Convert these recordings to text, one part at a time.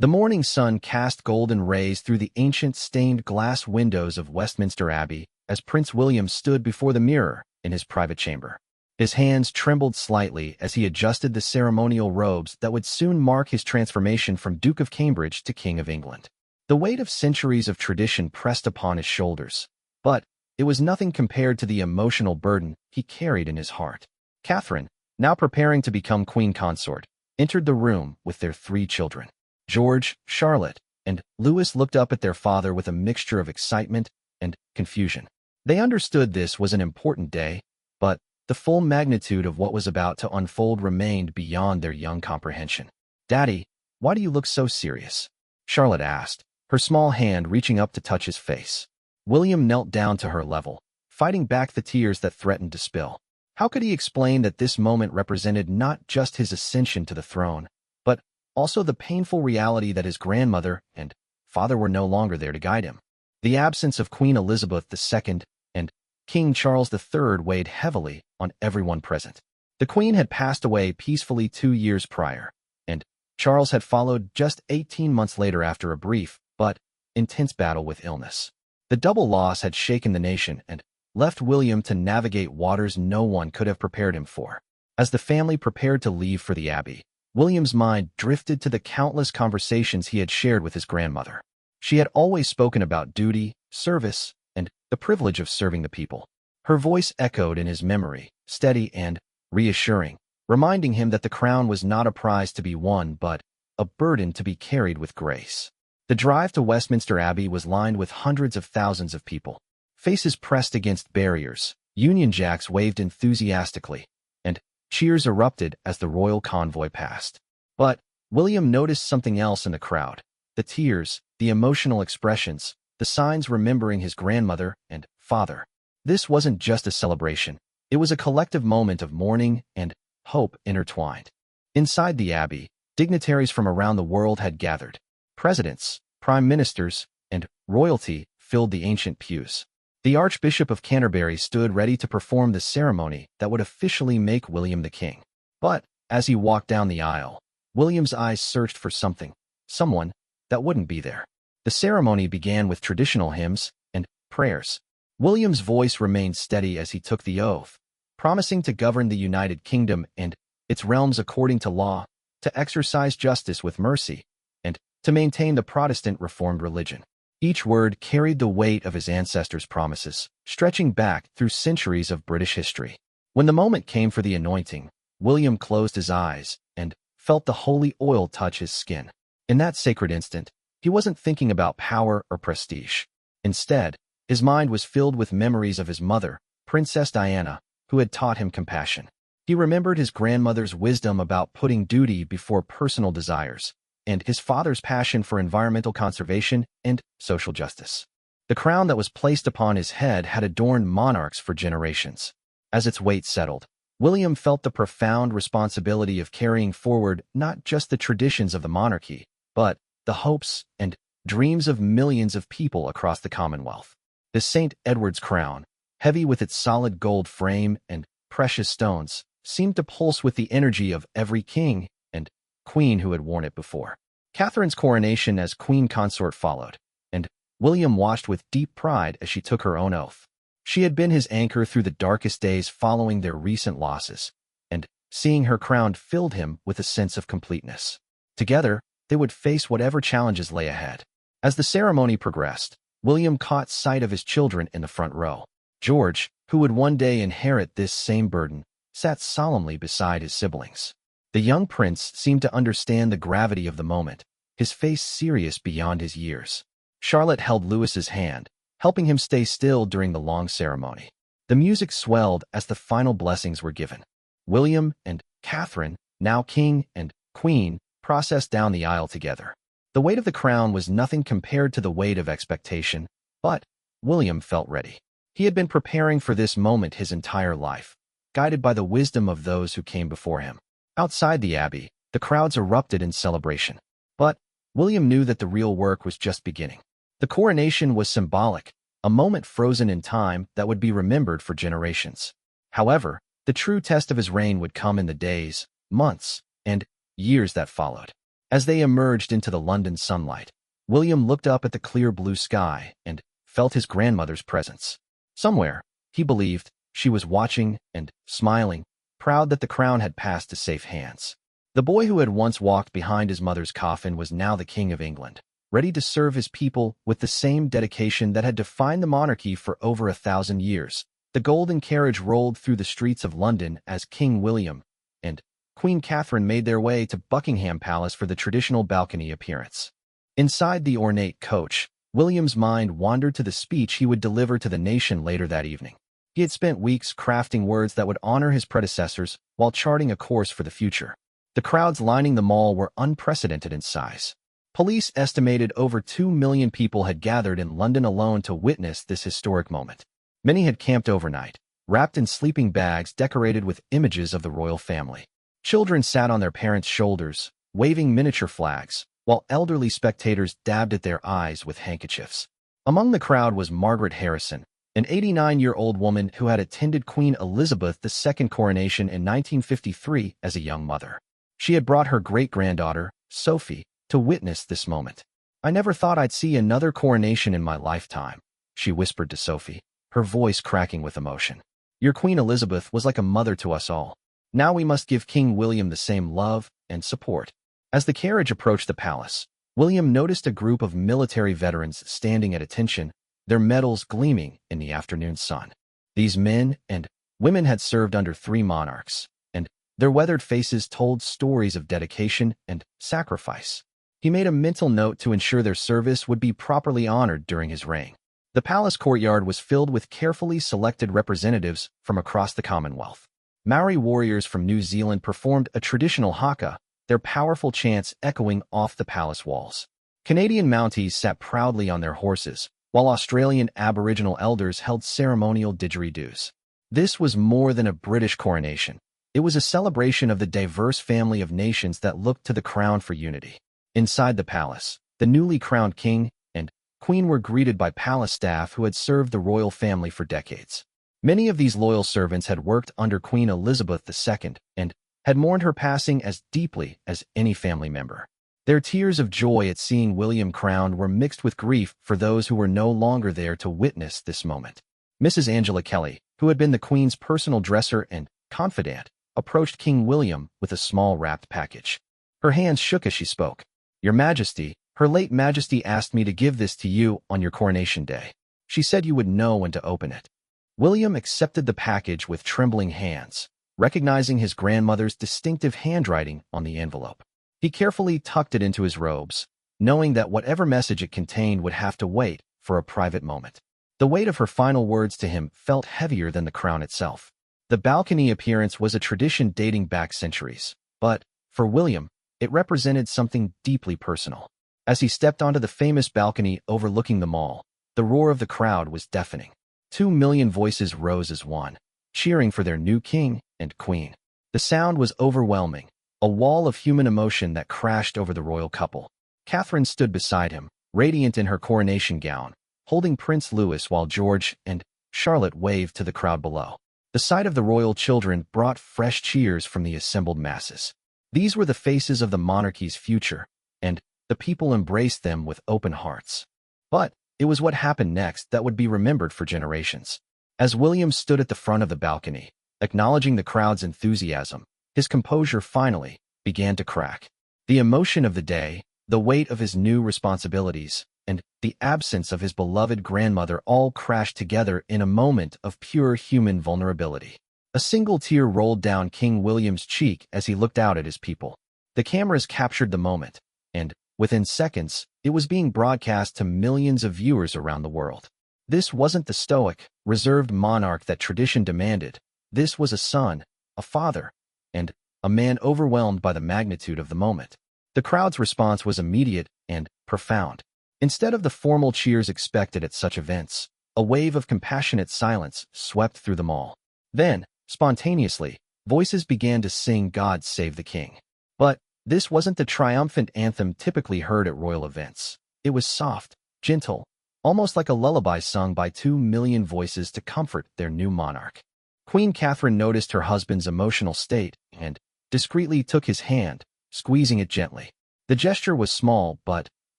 The morning sun cast golden rays through the ancient stained glass windows of Westminster Abbey as Prince William stood before the mirror in his private chamber. His hands trembled slightly as he adjusted the ceremonial robes that would soon mark his transformation from Duke of Cambridge to King of England. The weight of centuries of tradition pressed upon his shoulders, but it was nothing compared to the emotional burden he carried in his heart. Catherine, now preparing to become queen consort, entered the room with their 3 children. George, Charlotte, and Louis looked up at their father with a mixture of excitement and confusion. They understood this was an important day, but the full magnitude of what was about to unfold remained beyond their young comprehension. "Daddy, why do you look so serious?" Charlotte asked, her small hand reaching up to touch his face. William knelt down to her level, fighting back the tears that threatened to spill. How could he explain that this moment represented not just his ascension to the throne, but also the painful reality that his grandmother and father were no longer there to guide him? The absence of Queen Elizabeth II and King Charles III weighed heavily on everyone present. The Queen had passed away peacefully 2 years prior, and Charles had followed just 18 months later after a brief but intense battle with illness. The double loss had shaken the nation and left William to navigate waters no one could have prepared him for. As the family prepared to leave for the Abbey, William's mind drifted to the countless conversations he had shared with his grandmother. She had always spoken about duty, service, and the privilege of serving the people. Her voice echoed in his memory, steady and reassuring, reminding him that the crown was not a prize to be won but a burden to be carried with grace. The drive to Westminster Abbey was lined with hundreds of thousands of people. Faces pressed against barriers, Union Jacks waved enthusiastically, and cheers erupted as the royal convoy passed. But William noticed something else in the crowd: the tears, the emotional expressions, the signs remembering his grandmother and father. This wasn't just a celebration. It was a collective moment of mourning and hope intertwined. Inside the Abbey, dignitaries from around the world had gathered. Presidents, prime ministers, and royalty filled the ancient pews. The Archbishop of Canterbury stood ready to perform the ceremony that would officially make William the king. But as he walked down the aisle, William's eyes searched for someone that wouldn't be there. The ceremony began with traditional hymns and prayers. William's voice remained steady as he took the oath, promising to govern the United Kingdom and its realms according to law, to exercise justice with mercy, and to maintain the Protestant Reformed religion. Each word carried the weight of his ancestors' promises, stretching back through centuries of British history. When the moment came for the anointing, William closed his eyes and felt the holy oil touch his skin. In that sacred instant, he wasn't thinking about power or prestige. Instead, his mind was filled with memories of his mother, Princess Diana, who had taught him compassion. He remembered his grandmother's wisdom about putting duty before personal desires, and his father's passion for environmental conservation and social justice. The crown that was placed upon his head had adorned monarchs for generations. As its weight settled, William felt the profound responsibility of carrying forward not just the traditions of the monarchy, but the hopes and dreams of millions of people across the Commonwealth. The St. Edward's crown, heavy with its solid gold frame and precious stones, seemed to pulse with the energy of every king and queen who had worn it before. Catherine's coronation as queen consort followed, and William watched with deep pride as she took her own oath. She had been his anchor through the darkest days following their recent losses, and seeing her crowned filled him with a sense of completeness. Together, they would face whatever challenges lay ahead. As the ceremony progressed, William caught sight of his children in the front row. George, who would one day inherit this same burden, sat solemnly beside his siblings. The young prince seemed to understand the gravity of the moment, his face serious beyond his years. Charlotte held Louis's hand, helping him stay still during the long ceremony. The music swelled as the final blessings were given. William and Catherine, now king and queen, processed down the aisle together. The weight of the crown was nothing compared to the weight of expectation, but William felt ready. He had been preparing for this moment his entire life, guided by the wisdom of those who came before him. Outside the Abbey, the crowds erupted in celebration. But William knew that the real work was just beginning. The coronation was symbolic, a moment frozen in time that would be remembered for generations. However, the true test of his reign would come in the days, months, and years that followed. As they emerged into the London sunlight, William looked up at the clear blue sky and felt his grandmother's presence. Somewhere, he believed, she was watching and smiling, proud that the crown had passed to safe hands. The boy who had once walked behind his mother's coffin was now the King of England, ready to serve his people with the same dedication that had defined the monarchy for over 1,000 years. The golden carriage rolled through the streets of London as King William and Queen Catherine made their way to Buckingham Palace for the traditional balcony appearance. Inside the ornate coach, William's mind wandered to the speech he would deliver to the nation later that evening. He had spent weeks crafting words that would honor his predecessors while charting a course for the future. The crowds lining the Mall were unprecedented in size. Police estimated over 2 million people had gathered in London alone to witness this historic moment. Many had camped overnight, wrapped in sleeping bags decorated with images of the royal family. Children sat on their parents' shoulders, waving miniature flags, while elderly spectators dabbed at their eyes with handkerchiefs. Among the crowd was Margaret Harrison, an 89-year-old woman who had attended Queen Elizabeth II's coronation in 1953 as a young mother. She had brought her great-granddaughter, Sophie, to witness this moment. "I never thought I'd see another coronation in my lifetime," she whispered to Sophie, her voice cracking with emotion. "Your Queen Elizabeth was like a mother to us all. Now we must give King William the same love and support." As the carriage approached the palace, William noticed a group of military veterans standing at attention, their medals gleaming in the afternoon sun. These men and women had served under 3 monarchs, and their weathered faces told stories of dedication and sacrifice. He made a mental note to ensure their service would be properly honored during his reign. The palace courtyard was filled with carefully selected representatives from across the Commonwealth. Maori warriors from New Zealand performed a traditional haka, their powerful chants echoing off the palace walls. Canadian Mounties sat proudly on their horses, while Australian Aboriginal elders held ceremonial didgeridoos. This was more than a British coronation. It was a celebration of the diverse family of nations that looked to the crown for unity. Inside the palace, the newly crowned king and queen were greeted by palace staff who had served the royal family for decades. Many of these loyal servants had worked under Queen Elizabeth II and had mourned her passing as deeply as any family member. Their tears of joy at seeing William crowned were mixed with grief for those who were no longer there to witness this moment. Mrs. Angela Kelly, who had been the Queen's personal dresser and confidant, approached King William with a small wrapped package. Her hands shook as she spoke. "Your Majesty, Her late Majesty asked me to give this to you on your coronation day. She said you would know when to open it." William accepted the package with trembling hands, recognizing his grandmother's distinctive handwriting on the envelope. He carefully tucked it into his robes, knowing that whatever message it contained would have to wait for a private moment. The weight of her final words to him felt heavier than the crown itself. The balcony appearance was a tradition dating back centuries, but, for William, it represented something deeply personal. As he stepped onto the famous balcony overlooking the Mall, the roar of the crowd was deafening. 2 million voices rose as one, cheering for their new king and queen. The sound was overwhelming, a wall of human emotion that crashed over the royal couple. Catherine stood beside him, radiant in her coronation gown, holding Prince Louis while George and Charlotte waved to the crowd below. The sight of the royal children brought fresh cheers from the assembled masses. These were the faces of the monarchy's future, and the people embraced them with open hearts. But it was what happened next that would be remembered for generations. As William stood at the front of the balcony, acknowledging the crowd's enthusiasm, his composure finally began to crack. The emotion of the day, the weight of his new responsibilities, and the absence of his beloved grandmother all crashed together in a moment of pure human vulnerability. A single tear rolled down King William's cheek as he looked out at his people. The cameras captured the moment, and within seconds, it was being broadcast to millions of viewers around the world. This wasn't the stoic, reserved monarch that tradition demanded. This was a son, a father, and a man overwhelmed by the magnitude of the moment. The crowd's response was immediate and profound. Instead of the formal cheers expected at such events, a wave of compassionate silence swept through the Mall. Then, spontaneously, voices began to sing "God Save the King." But this wasn't the triumphant anthem typically heard at royal events. It was soft, gentle, almost like a lullaby sung by 2 million voices to comfort their new monarch. Queen Catherine noticed her husband's emotional state and discreetly took his hand, squeezing it gently. The gesture was small but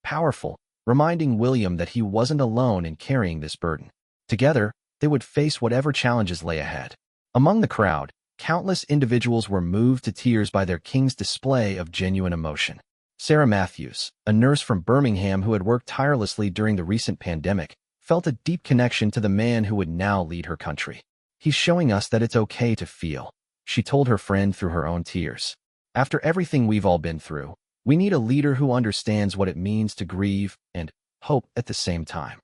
powerful, reminding William that he wasn't alone in carrying this burden. Together, they would face whatever challenges lay ahead. Among the crowd, countless individuals were moved to tears by their king's display of genuine emotion. Sarah Matthews, a nurse from Birmingham who had worked tirelessly during the recent pandemic, felt a deep connection to the man who would now lead her country. "He's showing us that it's okay to feel," she told her friend through her own tears. "After everything we've all been through, we need a leader who understands what it means to grieve and hope at the same time."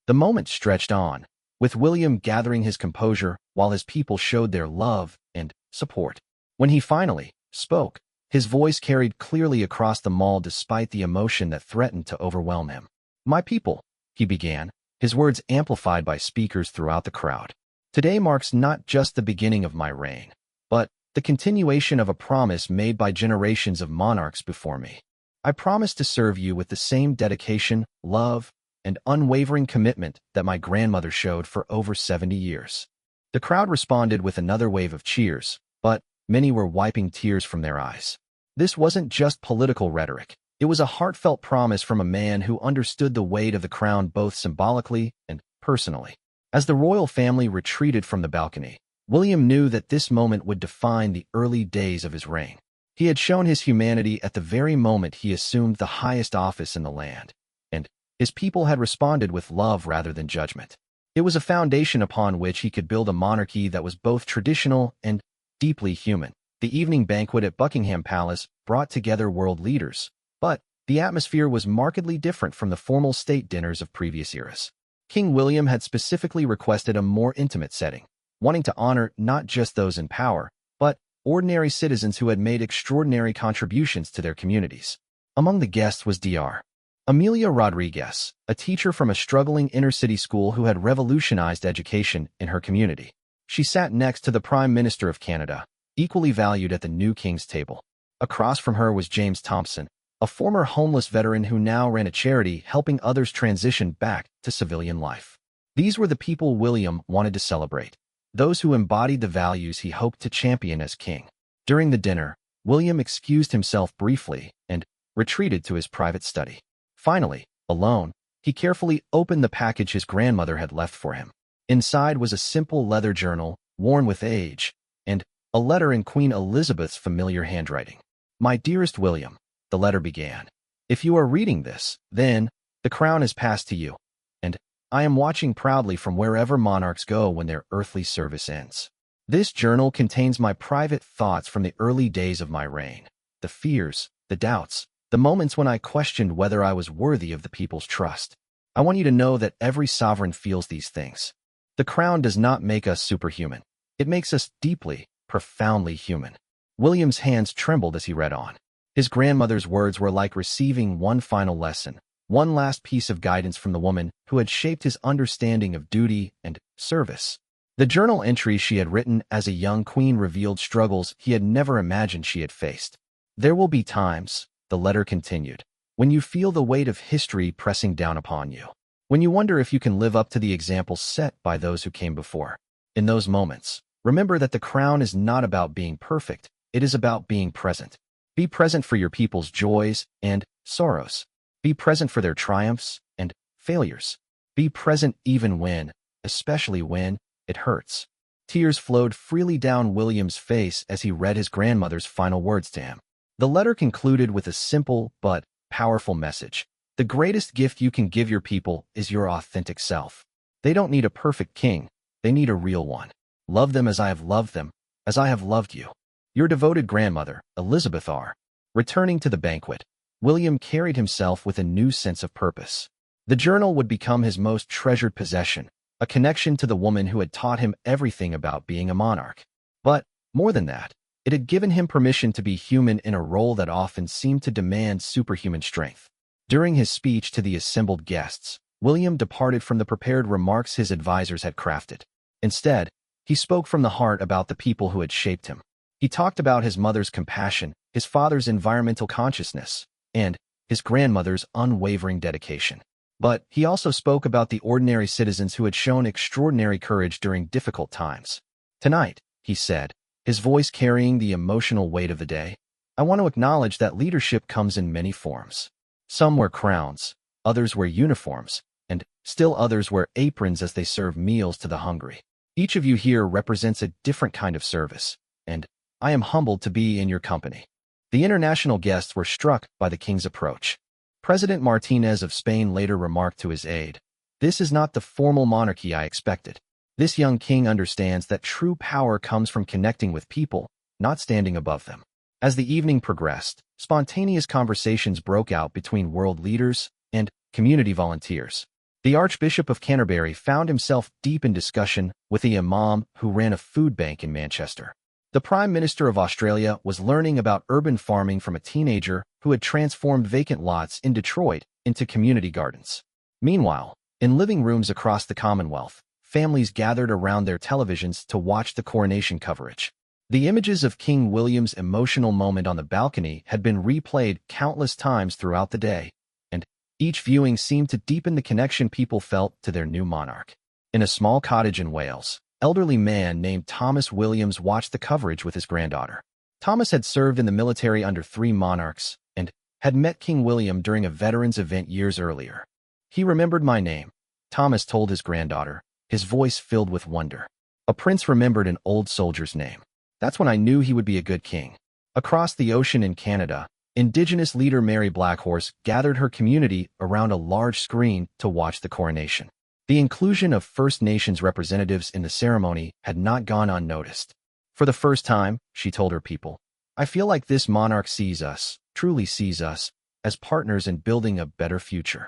The moment stretched on, with William gathering his composure while his people showed their love and support. When he finally spoke, his voice carried clearly across the mall despite the emotion that threatened to overwhelm him. "My people," he began, his words amplified by speakers throughout the crowd. "Today marks not just the beginning of my reign, but the continuation of a promise made by generations of monarchs before me. I promise to serve you with the same dedication, love, and unwavering commitment that my grandmother showed for over 70 years. The crowd responded with another wave of cheers, but many were wiping tears from their eyes. This wasn't just political rhetoric. It was a heartfelt promise from a man who understood the weight of the crown both symbolically and personally. As the royal family retreated from the balcony, William knew that this moment would define the early days of his reign. He had shown his humanity at the very moment he assumed the highest office in the land, and his people had responded with love rather than judgment. It was a foundation upon which he could build a monarchy that was both traditional and deeply human. The evening banquet at Buckingham Palace brought together world leaders, but the atmosphere was markedly different from the formal state dinners of previous eras. King William had specifically requested a more intimate setting, wanting to honor not just those in power, but ordinary citizens who had made extraordinary contributions to their communities. Among the guests was Dr. Amelia Rodriguez, a teacher from a struggling inner-city school who had revolutionized education in her community. She sat next to the Prime Minister of Canada, equally valued at the new King's table. Across from her was James Thompson, a former homeless veteran who now ran a charity helping others transition back to civilian life. These were the people William wanted to celebrate, those who embodied the values he hoped to champion as king. During the dinner, William excused himself briefly and retreated to his private study. Finally, alone, he carefully opened the package his grandmother had left for him. Inside was a simple leather journal, worn with age, and a letter in Queen Elizabeth's familiar handwriting. "My dearest William," the letter began, "if you are reading this, then the crown has passed to you, and I am watching proudly from wherever monarchs go when their earthly service ends. This journal contains my private thoughts from the early days of my reign, the fears, the doubts, the moments when I questioned whether I was worthy of the people's trust. I want you to know that every sovereign feels these things. The crown does not make us superhuman. It makes us deeply, profoundly human." William's hands trembled as he read on. His grandmother's words were like receiving one final lesson, one last piece of guidance from the woman who had shaped his understanding of duty and service. The journal entries she had written as a young queen revealed struggles he had never imagined she had faced. "There will be times," the letter continued, "when you feel the weight of history pressing down upon you, when you wonder if you can live up to the example set by those who came before. In those moments, remember that the crown is not about being perfect, it is about being present. Be present for your people's joys and sorrows. Be present for their triumphs and failures. Be present even when, especially when, it hurts." Tears flowed freely down William's face as he read his grandmother's final words to him. The letter concluded with a simple but powerful message. The greatest gift you can give your people is your authentic self. They don't need a perfect king, they need a real one. Love them as I have loved them, as I have loved you. Your devoted grandmother, Elizabeth R. Returning to the banquet, William carried himself with a new sense of purpose. The journal would become his most treasured possession, a connection to the woman who had taught him everything about being a monarch. But, more than that, it had given him permission to be human in a role that often seemed to demand superhuman strength. During his speech to the assembled guests, William departed from the prepared remarks his advisors had crafted. Instead, he spoke from the heart about the people who had shaped him. He talked about his mother's compassion, his father's environmental consciousness, and his grandmother's unwavering dedication. But he also spoke about the ordinary citizens who had shown extraordinary courage during difficult times. "Tonight," he said, his voice carrying the emotional weight of the day, I want to acknowledge that leadership comes in many forms. Some wear crowns, others wear uniforms, and still others wear aprons as they serve meals to the hungry. Each of you here represents a different kind of service, and I am humbled to be in your company." The international guests were struck by the king's approach. President Martinez of Spain later remarked to his aide, "This is not the formal monarchy I expected. This young king understands that true power comes from connecting with people, not standing above them." As the evening progressed, spontaneous conversations broke out between world leaders and community volunteers. The Archbishop of Canterbury found himself deep in discussion with the imam who ran a food bank in Manchester. The Prime Minister of Australia was learning about urban farming from a teenager who had transformed vacant lots in Detroit into community gardens. Meanwhile, in living rooms across the Commonwealth, families gathered around their televisions to watch the coronation coverage. The images of King William's emotional moment on the balcony had been replayed countless times throughout the day, and each viewing seemed to deepen the connection people felt to their new monarch. In a small cottage in Wales, elderly man named Thomas Williams watched the coverage with his granddaughter. Thomas had served in the military under 3 monarchs and had met King William during a veterans event years earlier. "He remembered my name," Thomas told his granddaughter, his voice filled with wonder. "A prince remembered an old soldier's name. That's when I knew he would be a good king." Across the ocean in Canada, Indigenous leader Mary Blackhorse gathered her community around a large screen to watch the coronation. The inclusion of First Nations representatives in the ceremony had not gone unnoticed. "For the first time," she told her people, "I feel like this monarch sees us, truly sees us, as partners in building a better future."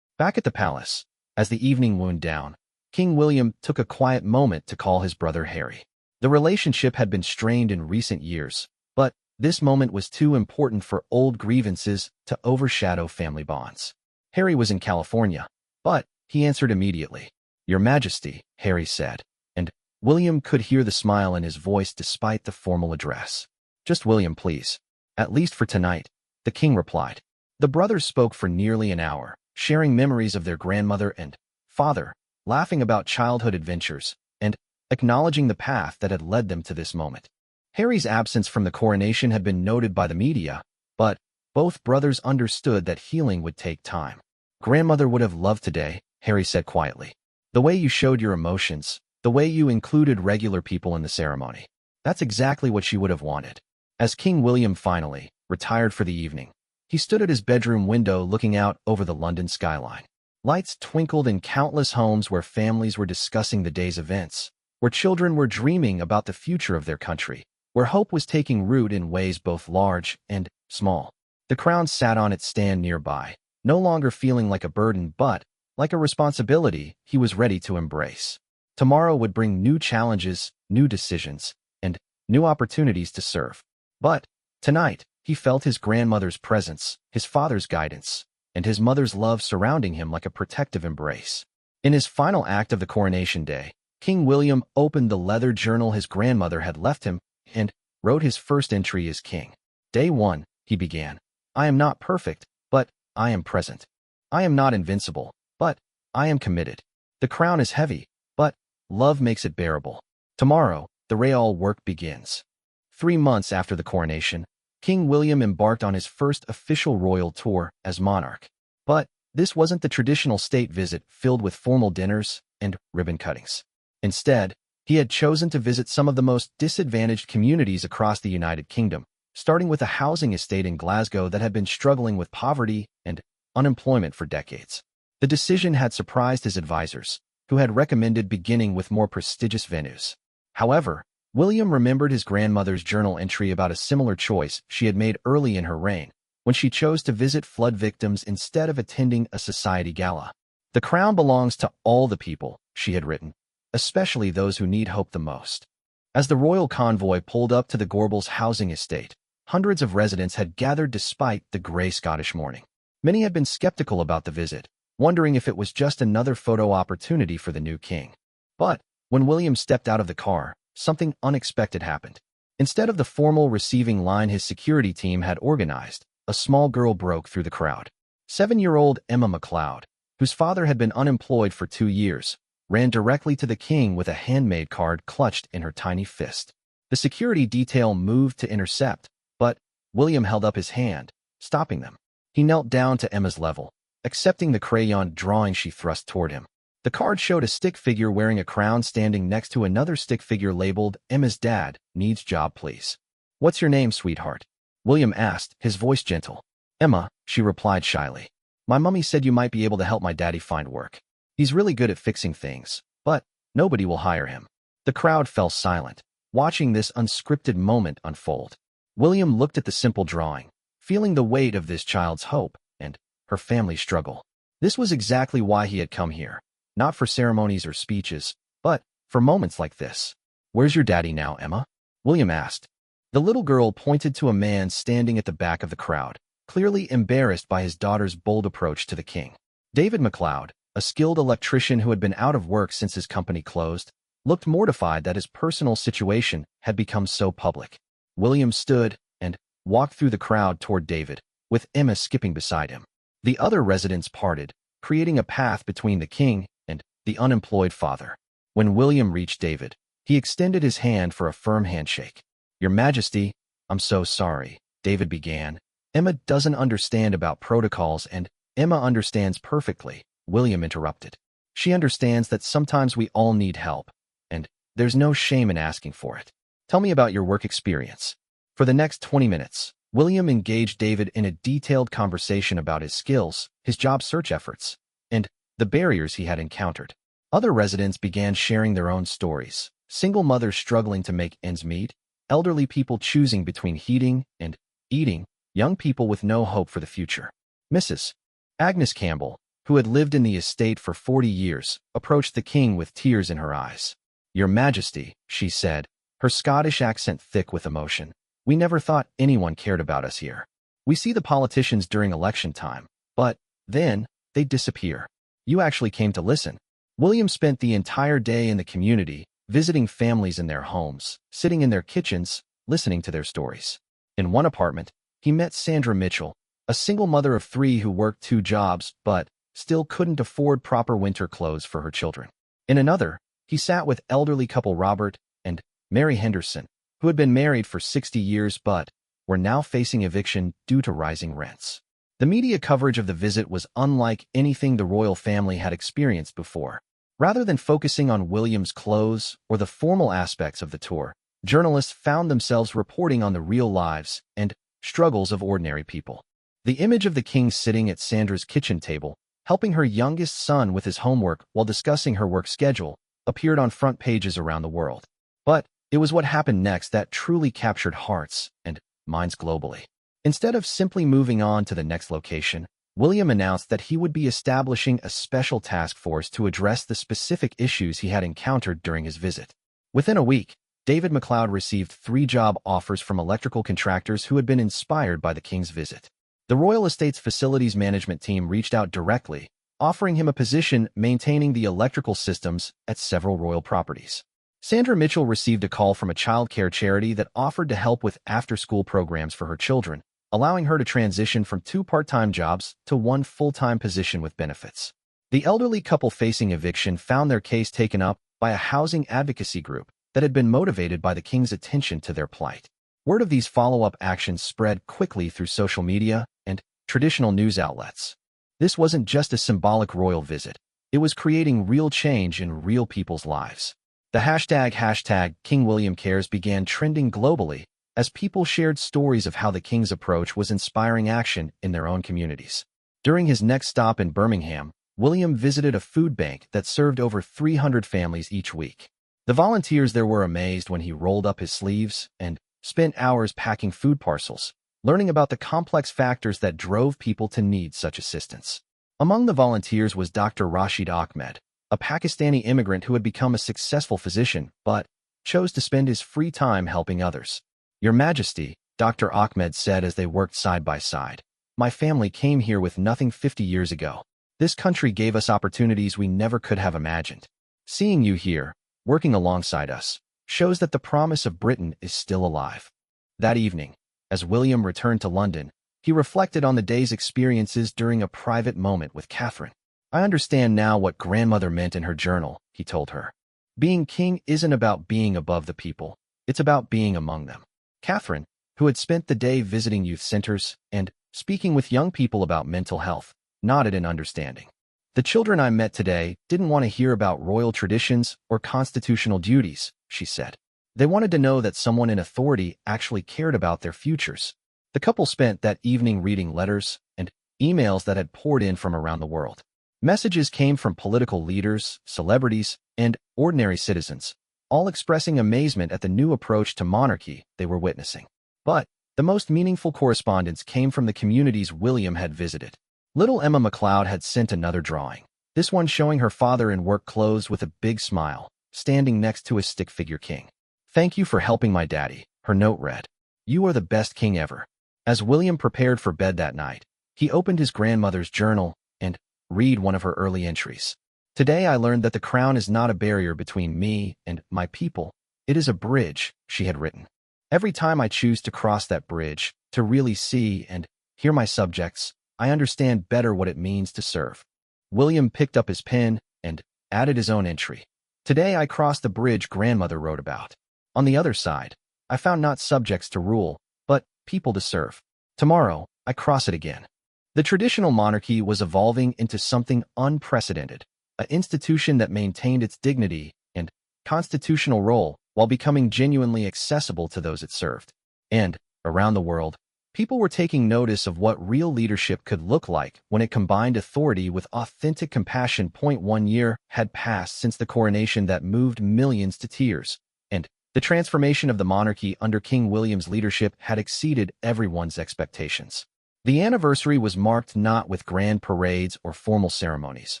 Back at the palace, as the evening wound down, King William took a quiet moment to call his brother Harry. The relationship had been strained in recent years, but this moment was too important for old grievances to overshadow family bonds. Harry was in California, but he answered immediately. "Your Majesty," Harry said, and William could hear the smile in his voice despite the formal address. "Just William, please. At least for tonight," the king replied. The brothers spoke for nearly an hour, sharing memories of their grandmother and father, laughing about childhood adventures, and acknowledging the path that had led them to this moment. Harry's absence from the coronation had been noted by the media, but both brothers understood that healing would take time. "Grandmother would have loved today," Harry said quietly. "The way you showed your emotions, the way you included regular people in the ceremony. That's exactly what she would have wanted." As King William finally retired for the evening, he stood at his bedroom window looking out over the London skyline. Lights twinkled in countless homes where families were discussing the day's events, where children were dreaming about the future of their country, where hope was taking root in ways both large and small. The crown sat on its stand nearby, no longer feeling like a burden but like a responsibility he was ready to embrace. Tomorrow would bring new challenges, new decisions, and new opportunities to serve. But tonight, he felt his grandmother's presence, his father's guidance, and his mother's love surrounding him like a protective embrace. In his final act of the coronation day, King William opened the leather journal his grandmother had left him and wrote his first entry as king. "Day 1, he began. "I am not perfect, but I am present. I am not invincible, but I am committed. The crown is heavy, but love makes it bearable. Tomorrow, the real work begins." 3 months after the coronation, King William embarked on his first official royal tour as monarch. But this wasn't the traditional state visit filled with formal dinners and ribbon cuttings. Instead, he had chosen to visit some of the most disadvantaged communities across the United Kingdom, starting with a housing estate in Glasgow that had been struggling with poverty and unemployment for decades. The decision had surprised his advisors, who had recommended beginning with more prestigious venues. However, William remembered his grandmother's journal entry about a similar choice she had made early in her reign, when she chose to visit flood victims instead of attending a society gala. "The crown belongs to all the people," she had written, "especially those who need hope the most." As the royal convoy pulled up to the Gorbals housing estate, hundreds of residents had gathered despite the grey Scottish morning. Many had been skeptical about the visit, wondering if it was just another photo opportunity for the new king. But when William stepped out of the car, something unexpected happened. Instead of the formal receiving line his security team had organized, a small girl broke through the crowd. 7-year-old Emma MacLeod, whose father had been unemployed for 2 years, ran directly to the king with a handmade card clutched in her tiny fist. The security detail moved to intercept, but William held up his hand, stopping them. He knelt down to Emma's level, accepting the crayon drawing she thrust toward him. The card showed a stick figure wearing a crown standing next to another stick figure labeled, "Emma's dad, needs job please." "What's your name, sweetheart?" William asked, his voice gentle. "Emma," she replied shyly. "My mummy said you might be able to help my daddy find work. He's really good at fixing things, but nobody will hire him." The crowd fell silent, watching this unscripted moment unfold. William looked at the simple drawing, feeling the weight of this child's hope and her family's struggle. This was exactly why he had come here, not for ceremonies or speeches, but for moments like this. "Where's your daddy now, Emma?" William asked. The little girl pointed to a man standing at the back of the crowd, clearly embarrassed by his daughter's bold approach to the king. David McLeod, a skilled electrician who had been out of work since his company closed, looked mortified that his personal situation had become so public. William stood and walked through the crowd toward David, with Emma skipping beside him. The other residents parted, creating a path between the king and the unemployed father. When William reached David, he extended his hand for a firm handshake. "Your Majesty, I'm so sorry," David began. "Emma doesn't understand about protocols, and Emma understands perfectly," William interrupted. "She understands that sometimes we all need help, and there's no shame in asking for it. Tell me about your work experience." For the next 20 minutes, William engaged David in a detailed conversation about his skills, his job search efforts, and the barriers he had encountered. Other residents began sharing their own stories: single mothers struggling to make ends meet, elderly people choosing between heating and eating, young people with no hope for the future. Mrs. Agnes Campbell, who had lived in the estate for 40 years, approached the king with tears in her eyes. "Your Majesty," she said, her Scottish accent thick with emotion, "we never thought anyone cared about us here. We see the politicians during election time, but then they disappear. You actually came to listen." William spent the entire day in the community, visiting families in their homes, sitting in their kitchens, listening to their stories. In one apartment, he met Sandra Mitchell, a single mother of 3 who worked 2 jobs but still couldn't afford proper winter clothes for her children. In another, he sat with elderly couple Robert and Mary Henderson, who had been married for 60 years but were now facing eviction due to rising rents. The media coverage of the visit was unlike anything the royal family had experienced before. Rather than focusing on William's clothes or the formal aspects of the tour, journalists found themselves reporting on the real lives and struggles of ordinary people. The image of the king sitting at Sandra's kitchen table, helping her youngest son with his homework while discussing her work schedule, appeared on front pages around the world. But it was what happened next that truly captured hearts and minds globally. Instead of simply moving on to the next location, William announced that he would be establishing a special task force to address the specific issues he had encountered during his visit. Within a week, David McLeod received 3 job offers from electrical contractors who had been inspired by the king's visit. The Royal Estate's facilities management team reached out directly, offering him a position maintaining the electrical systems at several royal properties. Sandra Mitchell received a call from a child care charity that offered to help with after-school programs for her children, allowing her to transition from 2 part-time jobs to 1 full-time position with benefits. The elderly couple facing eviction found their case taken up by a housing advocacy group that had been motivated by the king's attention to their plight. Word of these follow-up actions spread quickly through social media and traditional news outlets. This wasn't just a symbolic royal visit. It was creating real change in real people's lives. The hashtag King William Cares began trending globally as people shared stories of how the king's approach was inspiring action in their own communities. During his next stop in Birmingham, William visited a food bank that served over 300 families each week. The volunteers there were amazed when he rolled up his sleeves and spent hours packing food parcels, learning about the complex factors that drove people to need such assistance. Among the volunteers was Dr. Rashid Ahmed, a Pakistani immigrant who had become a successful physician but chose to spend his free time helping others. "Your Majesty," Dr. Ahmed said as they worked side by side, "my family came here with nothing 50 years ago. This country gave us opportunities we never could have imagined. Seeing you here, working alongside us, shows that the promise of Britain is still alive." That evening, as William returned to London, he reflected on the day's experiences during a private moment with Catherine. "I understand now what grandmother meant in her journal," he told her. "Being king isn't about being above the people, it's about being among them." Catherine, who had spent the day visiting youth centers and speaking with young people about mental health, nodded in understanding. The children I met today didn't want to hear about royal traditions or constitutional duties, she said. They wanted to know that someone in authority actually cared about their futures. The couple spent that evening reading letters and emails that had poured in from around the world. Messages came from political leaders, celebrities, and ordinary citizens, all expressing amazement at the new approach to monarchy they were witnessing. But the most meaningful correspondence came from the communities William had visited. Little Emma McLeod had sent another drawing, this one showing her father in work clothes with a big smile, standing next to a stick figure king. "Thank you for helping my daddy," her note read. "You are the best king ever." As William prepared for bed that night, he opened his grandmother's journal and read one of her early entries. "Today I learned that the crown is not a barrier between me and my people. It is a bridge," she had written. "Every time I choose to cross that bridge, to really see and hear my subjects, I understand better what it means to serve." William picked up his pen and added his own entry. "Today I crossed the bridge grandmother wrote about. On the other side, I found not subjects to rule, but people to serve. Tomorrow, I cross it again." The traditional monarchy was evolving into something unprecedented, an institution that maintained its dignity and constitutional role while becoming genuinely accessible to those it served. And, around the world, people were taking notice of what real leadership could look like when it combined authority with authentic compassion. 1 year had passed since the coronation that moved millions to tears, and the transformation of the monarchy under King William's leadership had exceeded everyone's expectations. The anniversary was marked not with grand parades or formal ceremonies,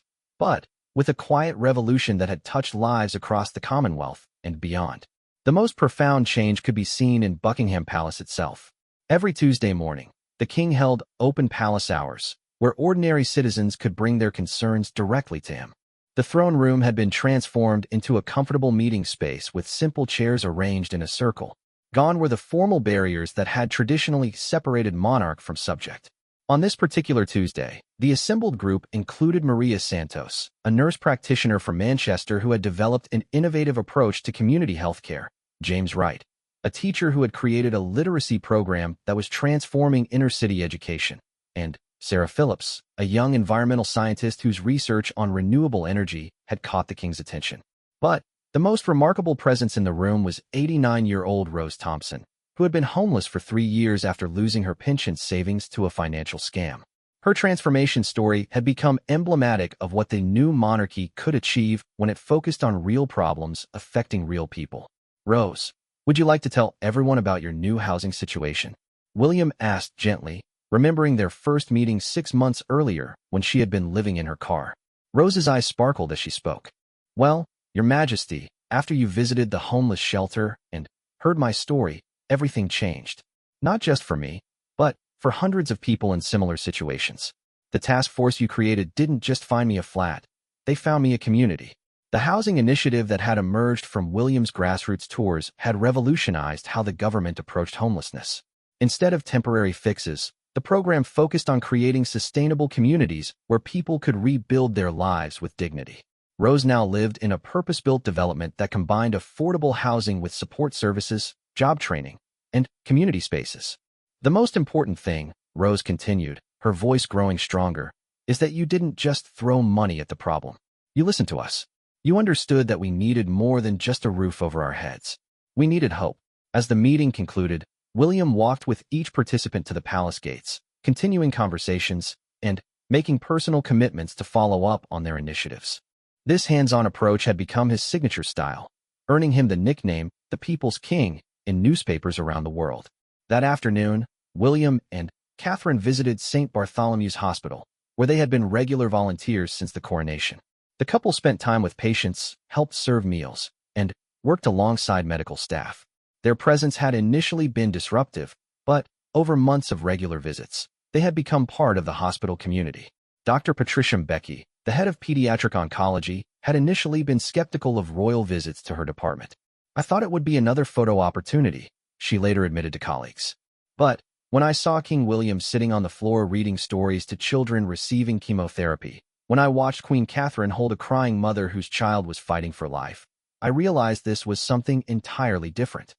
but with a quiet revolution that had touched lives across the Commonwealth and beyond. The most profound change could be seen in Buckingham Palace itself. Every Tuesday morning, the king held open palace hours, where ordinary citizens could bring their concerns directly to him. The throne room had been transformed into a comfortable meeting space with simple chairs arranged in a circle. Gone were the formal barriers that had traditionally separated monarch from subject. On this particular Tuesday, the assembled group included Maria Santos, a nurse practitioner from Manchester who had developed an innovative approach to community health care, James Wright, a teacher who had created a literacy program that was transforming inner-city education, and Sarah Phillips, a young environmental scientist whose research on renewable energy had caught the king's attention. But the most remarkable presence in the room was 89-year-old Rose Thompson, who had been homeless for 3 years after losing her pension savings to a financial scam. Her transformation story had become emblematic of what the new monarchy could achieve when it focused on real problems affecting real people. "Rose, would you like to tell everyone about your new housing situation?" William asked gently, remembering their first meeting 6 months earlier when she had been living in her car. Rose's eyes sparkled as she spoke. "Well, Your Majesty, after you visited the homeless shelter and heard my story, everything changed. Not just for me, but for hundreds of people in similar situations. The task force you created didn't just find me a flat, they found me a community." The housing initiative that had emerged from William's grassroots tours had revolutionized how the government approached homelessness. Instead of temporary fixes, the program focused on creating sustainable communities where people could rebuild their lives with dignity. Rose now lived in a purpose-built development that combined affordable housing with support services, job training, and community spaces. "The most important thing," Rose continued, her voice growing stronger, "is that you didn't just throw money at the problem. You listened to us. You understood that we needed more than just a roof over our heads. We needed hope." As the meeting concluded, William walked with each participant to the palace gates, continuing conversations and making personal commitments to follow up on their initiatives. This hands-on approach had become his signature style, earning him the nickname the People's King in newspapers around the world. That afternoon, William and Catherine visited St. Bartholomew's Hospital, where they had been regular volunteers since the coronation. The couple spent time with patients, helped serve meals, and worked alongside medical staff. Their presence had initially been disruptive, but over months of regular visits, they had become part of the hospital community. Dr. Patricia Mbeki, the head of pediatric oncology, had initially been skeptical of royal visits to her department. "I thought it would be another photo opportunity," she later admitted to colleagues. "But when I saw King William sitting on the floor reading stories to children receiving chemotherapy, when I watched Queen Catherine hold a crying mother whose child was fighting for life, I realized this was something entirely different."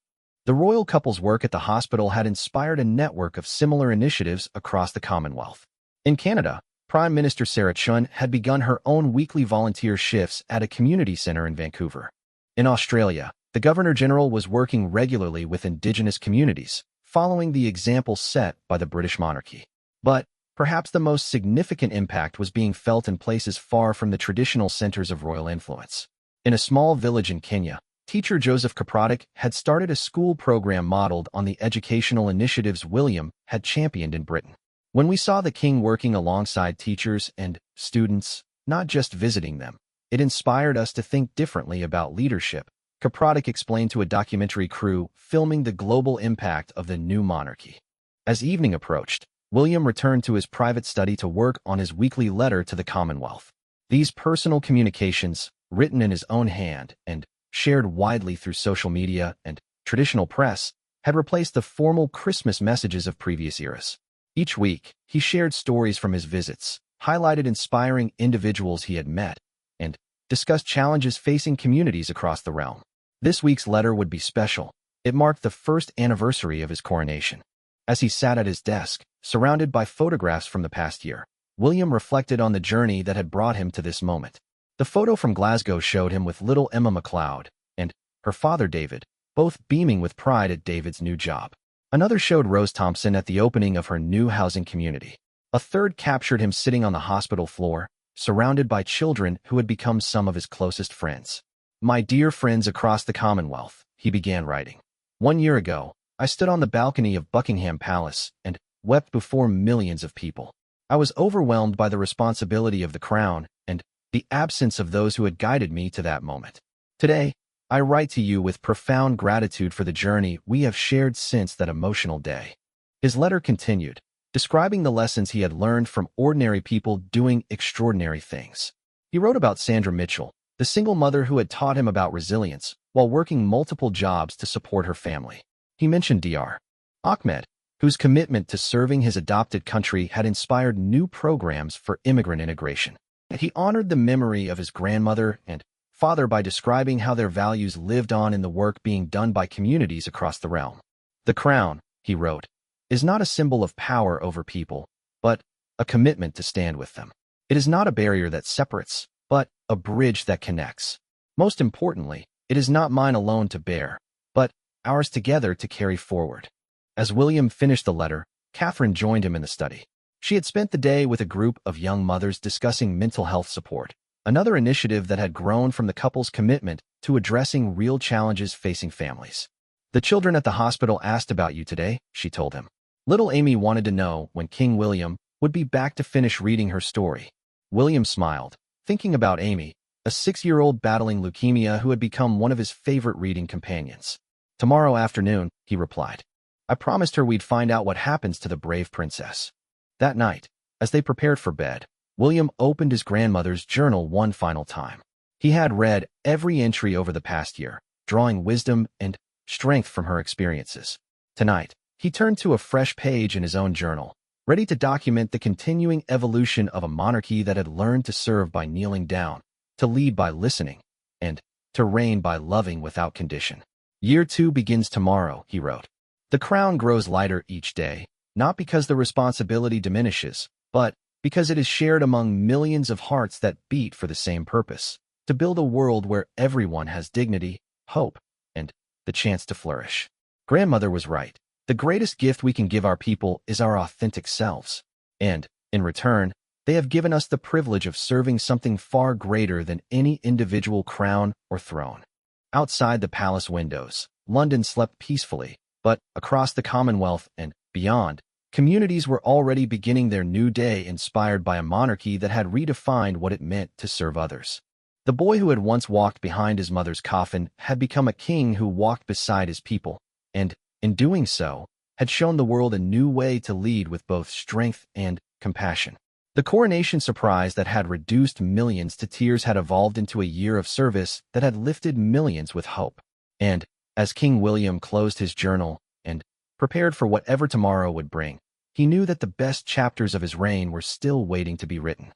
The royal couple's work at the hospital had inspired a network of similar initiatives across the Commonwealth. In Canada, Prime Minister Sarah Chun had begun her own weekly volunteer shifts at a community center in Vancouver. In Australia, the Governor-General was working regularly with Indigenous communities, following the example set by the British monarchy. But perhaps the most significant impact was being felt in places far from the traditional centers of royal influence. In a small village in Kenya, teacher Joseph Kiprotic had started a school program modeled on the educational initiatives William had championed in Britain. When we saw the king working alongside teachers and students, not just visiting them, it inspired us to think differently about leadership, Kiprotic explained to a documentary crew filming the global impact of the new monarchy. As evening approached, William returned to his private study to work on his weekly letter to the Commonwealth. These personal communications, written in his own hand and shared widely through social media and traditional press, had replaced the formal Christmas messages of previous eras. Each week, he shared stories from his visits, highlighted inspiring individuals he had met, and discussed challenges facing communities across the realm. This week's letter would be special. It marked the first anniversary of his coronation. As he sat at his desk, surrounded by photographs from the past year, William reflected on the journey that had brought him to this moment. The photo from Glasgow showed him with little Emma MacLeod and her father David, both beaming with pride at David's new job. Another showed Rose Thompson at the opening of her new housing community. A third captured him sitting on the hospital floor, surrounded by children who had become some of his closest friends. "My dear friends across the Commonwealth," he began writing. "1 year ago, I stood on the balcony of Buckingham Palace and wept before millions of people. I was overwhelmed by the responsibility of the crown and the absence of those who had guided me to that moment. Today, I write to you with profound gratitude for the journey we have shared since that emotional day." His letter continued, describing the lessons he had learned from ordinary people doing extraordinary things. He wrote about Sandra Mitchell, the single mother who had taught him about resilience while working multiple jobs to support her family. He mentioned Dr. Ahmed, whose commitment to serving his adopted country had inspired new programs for immigrant integration. He honored the memory of his grandmother and father by describing how their values lived on in the work being done by communities across the realm. "The crown," he wrote, "is not a symbol of power over people, but a commitment to stand with them. It is not a barrier that separates, but a bridge that connects. Most importantly, it is not mine alone to bear, but ours together to carry forward." As William finished the letter, Catherine joined him in the study. She had spent the day with a group of young mothers discussing mental health support, another initiative that had grown from the couple's commitment to addressing real challenges facing families. "The children at the hospital asked about you today," she told him. Little Amy wanted to know when King William would be back to finish reading her story. William smiled, thinking about Amy, a 6-year-old battling leukemia who had become one of his favorite reading companions. "Tomorrow afternoon," he replied. "I promised her we'd find out what happens to the brave princess." That night, as they prepared for bed, William opened his grandmother's journal one final time. He had read every entry over the past year, drawing wisdom and strength from her experiences. Tonight, he turned to a fresh page in his own journal, ready to document the continuing evolution of a monarchy that had learned to serve by kneeling down, to lead by listening, and to reign by loving without condition. "Year 2 begins tomorrow," he wrote. "The crown grows lighter each day, not because the responsibility diminishes, but because it is shared among millions of hearts that beat for the same purpose, to build a world where everyone has dignity, hope, and the chance to flourish." Grandmother was right. The greatest gift we can give our people is our authentic selves. And, in return, they have given us the privilege of serving something far greater than any individual crown or throne. Outside the palace windows, London slept peacefully, but across the Commonwealth and beyond, communities were already beginning their new day inspired by a monarchy that had redefined what it meant to serve others. The boy who had once walked behind his mother's coffin had become a king who walked beside his people, and, in doing so, had shown the world a new way to lead with both strength and compassion. The coronation surprise that had reduced millions to tears had evolved into a year of service that had lifted millions with hope. And, as King William closed his journal and prepared for whatever tomorrow would bring, he knew that the best chapters of his reign were still waiting to be written.